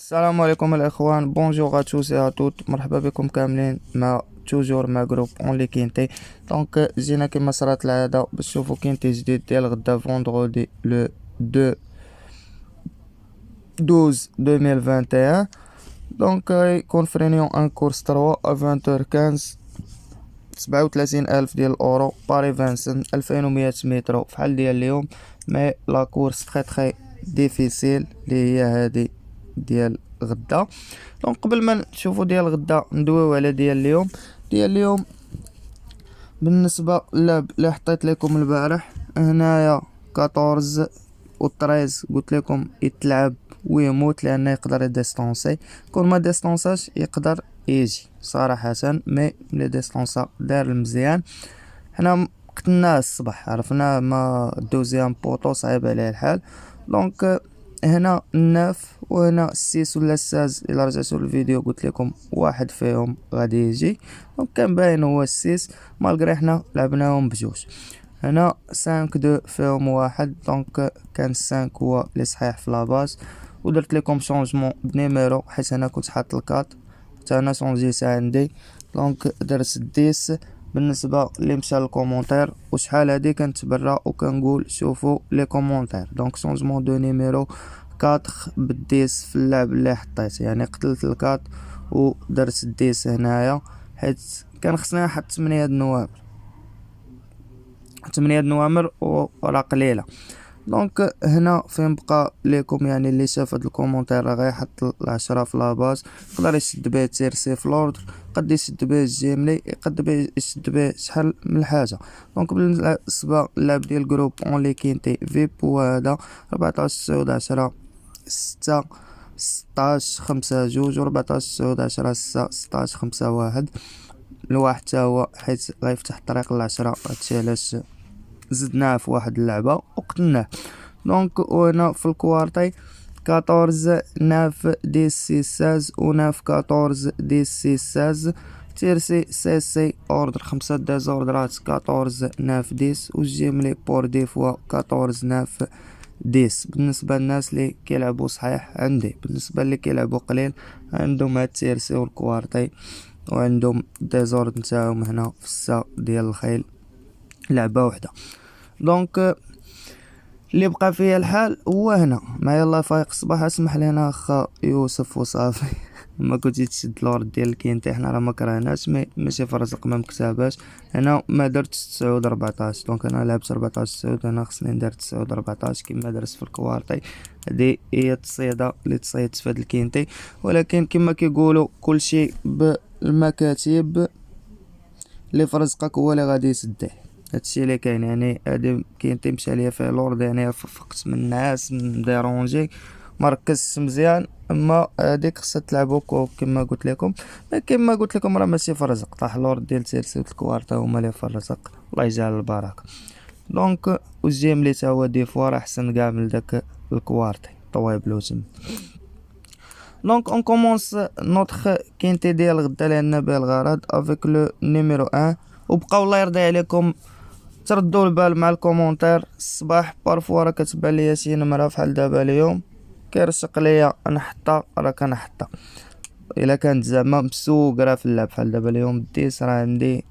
السلام عليكم الاخوان، بونجور ا توس et à toutes. مرحبا بكم كاملين مع توجور مع جروب اونلي كينتي. دونك جينا كما صرات العاده باش نشوفو كينتي جديد ديال غدا فوندغودي لو 2 12 2021. دونك يكون في رينيون ان كورس 3 ا 20h15 37,000 ديال الاورو. باري فانسن 2100 متر فحال ديال اليوم، مي لا كورس تري ديفيسيل اللي هي هادي ديال غدا. دونك قبل ما نشوفوا ديال غدا ندويو على ديال اليوم. ديال اليوم بالنسبه للعب اللي حطيت لكم البارح هنايا 14 و 13 قلت لكم يتلعب ويموت لانه يقدر يديستونسي. كون ما ديستونساش يقدر يجي صراحه، مي ملي ديستونسا دار المزيان. حنا قتلناه الصباح، عرفنا ما دوزيام بوطو صعيب عليه الحال. دونك هنا الناف وهنا السيس ولا الساز. الى رجعتوا للفيديو قلت لكم واحد فيهم غادي يجي، دونك كان باين هو السيس مالغري حنا لعبناهم بجوج. هنا 5-2 فيهم واحد، دونك كان 5 هو اللي صحيح في لاباز. ودرت لكم شونجمون بنيميرو حيت انا كنت حاط الكات حتى انا شونجيت عندي، دونك درت 10. بالنسبه اللي مشى للكومونتير وشحال هادي كنتبرا وكنقول شوفوا لي كومونتير. دونك شونجمون دو نيميرو 4 بالديس في اللعب اللي حطيت، يعني قتلت الكات ودرت الديس هنايا حيت كان خصني نحط 8 نوامر 8 نوامر وراه قليله. دونك هنا فين بقى ليكم، يعني اللي شاف هاد الكومونتير راه غيحط 10 في لاباز، يقدر يشد به تيرسي في لوردر، قد يشد به الجيملي، قد يشد به شحال من حاجه. دونك بالنسبه للعب ديال جروب اونلي كينتي فيب هو هذا 14 9 10 6 16 5 2 و 14 9 10 6 16 5 1 الواحد حتى هو حيت غيفتح الطريق ل10. هادشي علاش زدناه في واحد اللعبه وقتلناه. دونك وهنا في الكوارتي 14 9 10 16 و 9 14 10 16 تيرسي سي سي اوردر 5 ديزوردرات 14 9 10 والجيملي بور دي فوا 14 9 10. بالنسبه للناس اللي كيلعبوا صحيح عندي، بالنسبه اللي كيلعبوا قليل عندهم هاد تيرسي والكوارتي وعندهم ديزورد نتاعهم هنا في السا ديال الخيل لعبه وحده. دونك اللي بقى فيا الحال هو هنا ما يلا فايق الصباح. اسمح لينا اخا يوسف وصافي ما كنتي تشد لورد ديال الكينتي، حنا راه ما كرهناش ماشي في رزق ما مكتاباش. هنا ما درتش 9 14، دونك انا لعبت 14 9. انا خصني ندير 9 14 كما درت في الكوارتي. هذه هي التصيده اللي تصيدت في هاد الكينتي، ولكن كما كيقولوا كلشي بالمكاتب اللي في رزقك هو اللي غادي يسديه. هادشي اللي كاين، يعني هادي كاين تيمشي عليا فيه لورد، يعني فقت من الناس مديرونجي مركزش مزيان. اما هاديك خصها تلعبو كما قلت لكم. كما قلت لكم راه ماشي في الرزق، طاح لورد ديال تيرسي الكوارتا هما اللي في الرزق، الله يجعل البركه. دونك والجيم لي تا هو دي فوا راه احسن كاع من داك الكوارتي طويب لوزم. دونك اون كومونس نوتخ كينتي ديال غدا لان به الغرض افيك لو نيميرو 1. وبقاو الله يرضي عليكم تردوا البال مع الكومونتير. الصباح بارفوا راه كتبان ليا شي نمره فحال دابا اليوم كيرشق ليا نحطها راه كنحطها. الا كانت زعما مسوق راه في اللعب بحال دابا اليوم ديس راه عندي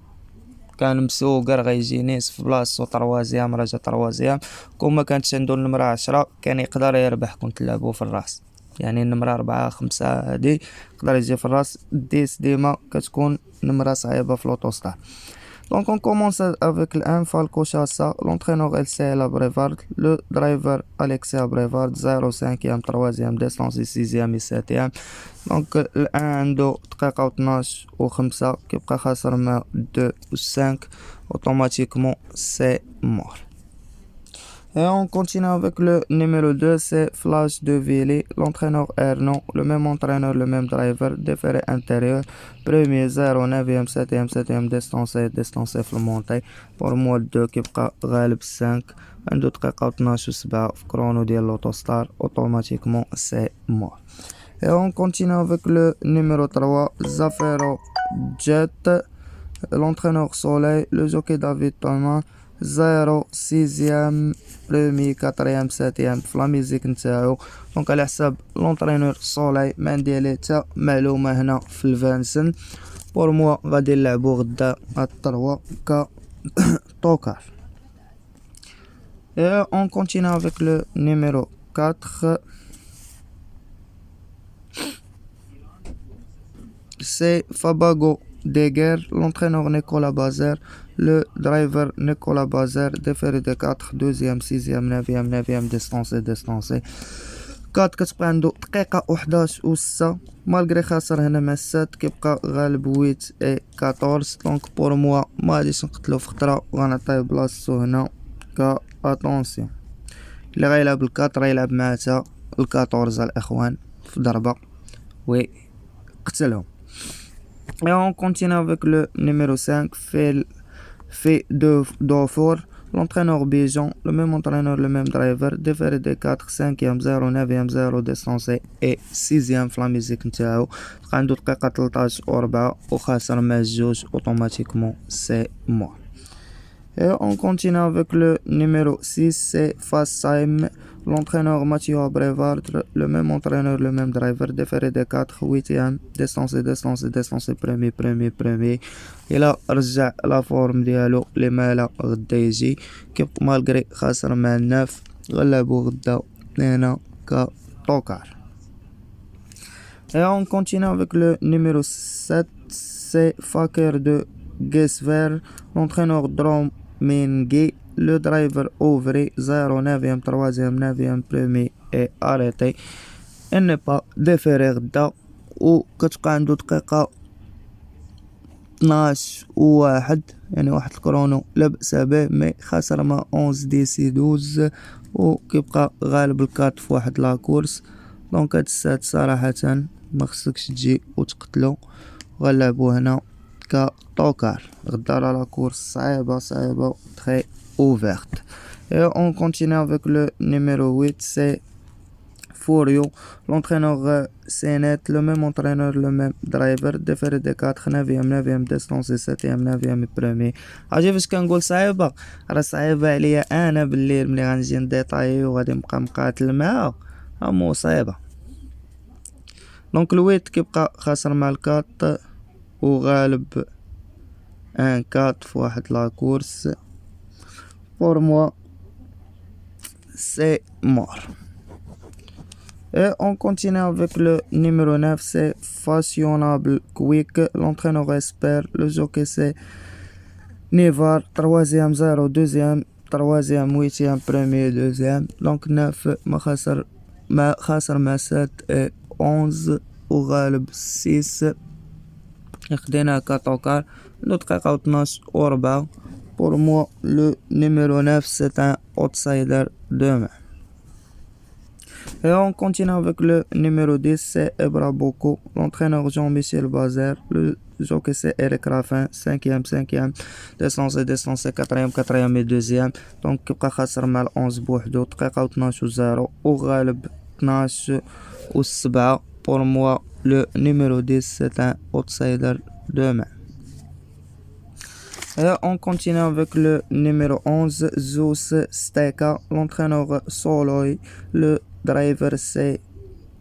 كان مسوق راه غيجيني في بلاصتو طروازيام راه جا طروازيام. كون ما كانتش عنده النمره 10 كان يقدر يربح، كنت لعبو في الراس، يعني النمره 4 5 هادي يقدر يجي في الراس. ديس ديما كتكون نمره صعيبه في لوطوستار. Donc on commence avec le Falco Chassa, l'entraîneur LCL à Brevard, le driver Alexis à Brevard, 0-5e, 3e, descente 6e et 7e. Donc le 1 عنده دقيقة و 12 و 5 كيبقى خاسر مع 2 و 5 automatiquement c'est mort. Et on continue avec le numéro 2, c'est Flash de Villy, l'entraîneur Ernon, le même entraîneur, le même driver, déféré intérieur, premier 0, 9e, 7e, 7e, distancé في المونتي. pour moi 2 كيبقى غالب 5 عنده دقيقة و 12 و 7 في كرونو ديال لوتوستار automatiquement c'est mort. Et on continue avec le numéro 3, Zafiro Jet, l'entraîneur Soleil, le jockey David Thomas, 0 6e برومي 4e 7e في لا ميزيك نتاعو. دونك على حساب لونطرينور سولاي ما ندير ليه حتى معلومه هنا في الفانسن. بور موا غادي نلعبو غدا الطروا ك توكار. Et on continue avec le numéro 4. C'est Fabago Deguer, l'entraîneur Nicolas Bazer, le driver Nicolas Bazer, déféré de 4, 2e, 6e, 9e distancé. 4 كتبقى عنده دقيقة و11 و 6 مالغري خاسر هنا مع 7 كيبقى غالب 8 اي 14. دونك بور موا ما غاديش نقتلو في خطرة وغنعطيه بلاصتو هنا ك اتونسيون. اللي غيلعب الكاتر يلعب معاه تا ال14 الاخوان في ضربة وي قتلهم. Et on continue avec le numéro 5, fait de Dauphin, l'entraîneur Bijan, le même entraîneur, le même driver, déféré de 4, 5e, 0, 9e, 0 distancé et 6e في لا ميزيك نتاعو. عنده دقيقة 13 و 4 وخاسر مع الجوج اوتوماتيكمون سي مور. Et on continue avec le numéro 6, c'est Fassheim, l'entraîneur Mathieu Abrevard, le même entraîneur, le même driver, déféré de 4, 8e, distancé, premier. إلا رجع لا فورم ديالو اللي مالا غدا يجي كيبقى مالغري خاسر مع 9 غلبو غدا هنا كطوكار. Et on continue avec le numéro 7, c'est Fakir de Gesver, l'entraîneur Drom Mengi, le driver Ouvry, 0, 9e, 3e, 9e, premier et arrêté. Il n'est pas déféré غدا وكتبقى عنده دقيقة 12 و 1 يعني واحد الكرونو لا بأس به مي خاسر مع 11 ديسي 12 وكيبقى غالب الكات في واحد لاكورس. دونك هاد السات صراحة ما خصكش تجي وتقتلو غنلعبو هنا كطوكار غدا راه لاكورس صعيبة très ouverte. Et on continue avec le numéro 8, c'est Fouriou, l'entraîneur Senet, le même entraîneur, le même driver, déféré de 4, 9e distancé, 7e, 9e premier. عجيب اش كنقول صعيبة راه صعيبة عليا انا بالليل ملي غنجي نديطايي وغادي نبقى مقاتل معاه مصيبة. دونك الويت كيبقى خاسر مع الكات وغالب ان كات في واحد لاكورس. pour moi c'est mort. Et on continue avec le numéro 9, c'est Fashionable Quick, l'entraîneur espère, le jockey c'est Nevar, 3e 0, 2e, 3e, 8e, premier, 2e. Donc 9 ما خاسر مع 7 et 11 وغالب 6 خدينا كطوكار عنده دقيقة 12 و 4. Pour moi, le numéro 9, c'est un outsider demain. Et on continue avec le numéro 10, c'est Ebra Boko, l'entraîneur Jean-Michel Bazer, le jockey c'est Eric Raffin, 5e, distancé, 4e et 2e. Donc, كيبقى خاسر مع 11 بوحدو دقيقة 12 و 0 وغالب 12 و 7. Pour moi, le numéro 10, c'est un outsider demain. Et on continue avec le numéro 11, Zeus Steka, l'entraîneur Soloy, le driver c'est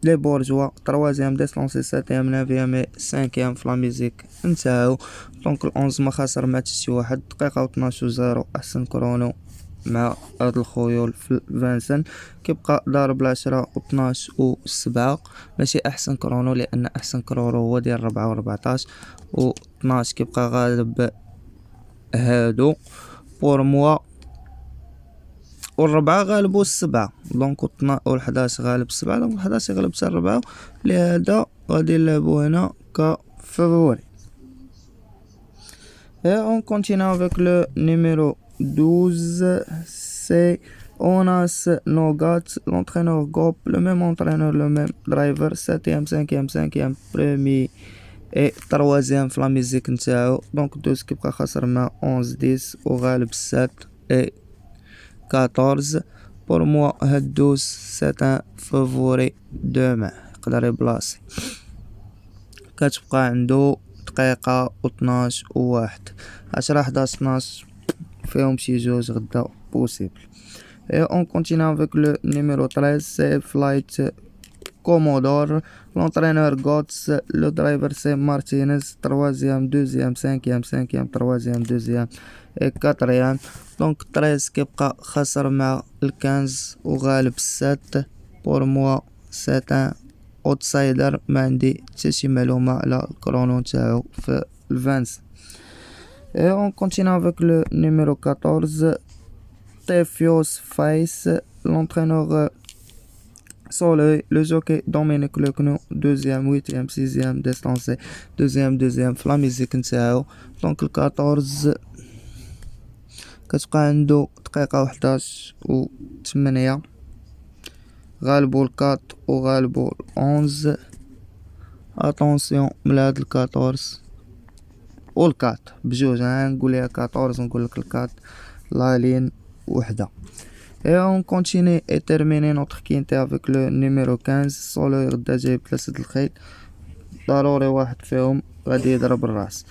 Les Bourgeois, 3e distancé, 7e, 9e et 5e في لا ميزيك نتاعو. دونك ال11 ما خاسر مع شي واحد دقيقة 12 و 0 احسن كرونو مع هاد الخيول في فانسن. كيبقى ضارب 10 و 12 و 7 ماشي احسن كرونو لان احسن كرونو هو ديال 4 و 14 و 12 كيبقى غالب هادو. بور موا والربعة غالبو 7 دونك والحداش غالب 7 دونك الحداش يغلب 4 لهذا غادي نلعبو هنا كفافوري. Et on continue avec le numéro 12, c'est Onas Nogat, l'entraîneur Gop, le même entraîneur, le même driver, 7e, 5e, premier et 3e في لا ميزيك نتاعو. دونك 12 كيبقى خاسر مع 11 10 وغالب 7 et 14. pour moi هاد 12 c'est un favori demain يقدر يبلاصي. كتبقى عنده دقيقة و 12 و 1 10 11 12 فيهم شي جوج غدا بوسيبل. Et on continue avec le numéro 13, c'est Flight Commodore. L'entraîneur Götze, le driver c'est Martinez, troisième, deuxième, cinquième, troisième, deuxième et quatrième. Donc 13 كيبقى خسر مع 15 وغالب 7. pour moi c'est un outsider. ما عندي حتى شي معلومة على الكرونو نتاعو في الفانس. Et on continue avec le numéro 14, Tefios Fais, l'entraîneur Soleil, le jockey Dominique Lecnou, deuxième, huitième, sixième, distancé, deuxième في لا ميزيك نتاعو. دونك 14 كتبقى عنده دقيقة 11 و 8. غالبو 4 وغالبو 11. اتونسيون من هاد 14 و 4 بجوج، نقول لها 14 ونقولك 4 لا لين وحدة. Et on continue et termine notre quinte avec le numéro 15, Soleil غدا جايب 3 الخيل، ضروري واحد فيهم غادي يضرب الراس.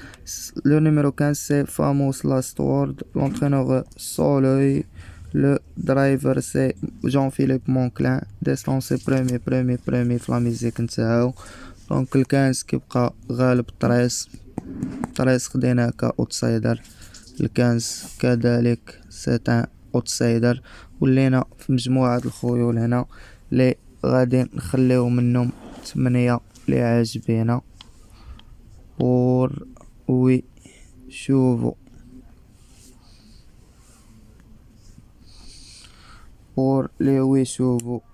Le numéro 15 c'est Famous Last Word, l'entraîneur Soleil, le driver c'est Jean-Philippe Monclin, distance premier في لا ميزيك نتاعو. دونك 15 كيبقى غالب 13 خديناه كاوتسايدر. 15 كذلك سيتان اوتسايدر. ولينا في مجموعة الخيول هنا لي غادي نخليو منهم 8 لي عاجبينا بور وي شوفو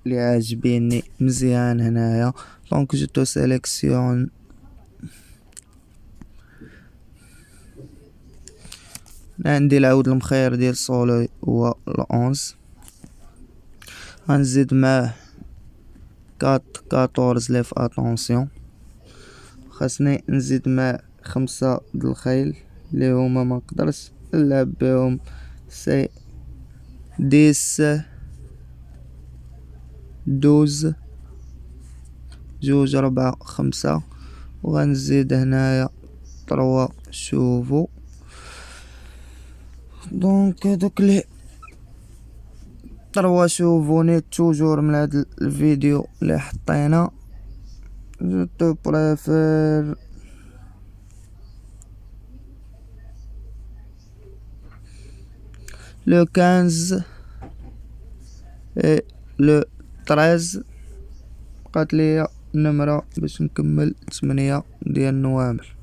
لي عاجبيني مزيان هنايا. دونك جو تو سيليكسيون عندي العود المخير ديال سولوي هو ال11. غنزيد معاه 14 لي في اتونسيون. خاصني نزيد معاه 5 د الخيل لي هما ما نقدرش نلعب بهم، سي 10 12 جوج 4 5. وغنزيد هنايا 3 شوفو. دونك هادوك لي 3 شوفوني توجور من هاد الفيديو اللي حطينا. جو تو بريفير لو 15 اي لو 13. بقات ليا النمرة باش نكمل 8 ديال نوامر.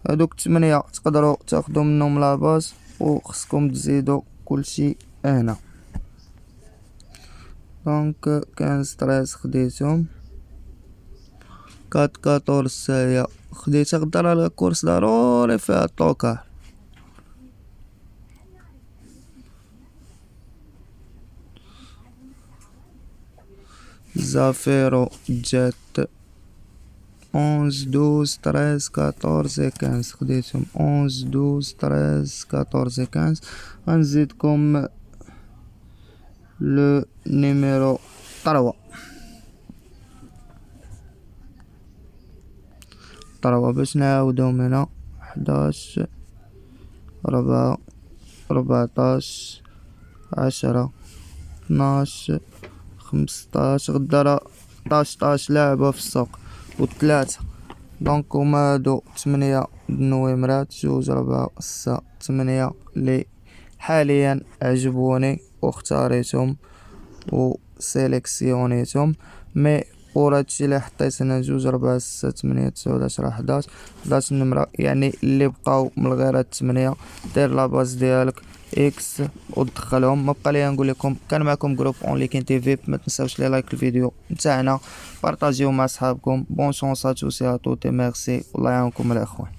هادوك 8 تقدروا تاخدو منهم لاباز وخصكم تزيدو كلشي هنا. دونك 15 13 خديتهم، 14 هي خديتها. غدا راه الكورس ضروري فيها الطوكار. زافيرو جات 11 12 13 14 15 خديتهم 11 12 13 14 15. غنزيدكم لو نيميرو 3 باش نعاودهم هنا. 11 4 14 10 12 15. غدا راه 11 لاعبة في السوق و3. دونك هما هادو 8 نويمرات، 2 4 6 8 لي حاليا عجبوني واختاريتهم و سيليكسيونيتهم. مي بور هادشي اللي حطيت هنا 2 4 6 8 9 10 11 نمرة، يعني اللي بقاو من غير هاد 8 دير لاباز ديالك اكس ودخلهم. ما بقى ليا نقول لكم كان معكم جروب اونلي كاين تي في. ما تنساوش لي لايك الفيديو نتاعنا، بارطاجيو مع صحابكم. بون شونس ا توسي ا توتي، ميرسي والله يعاونكم الاخوان.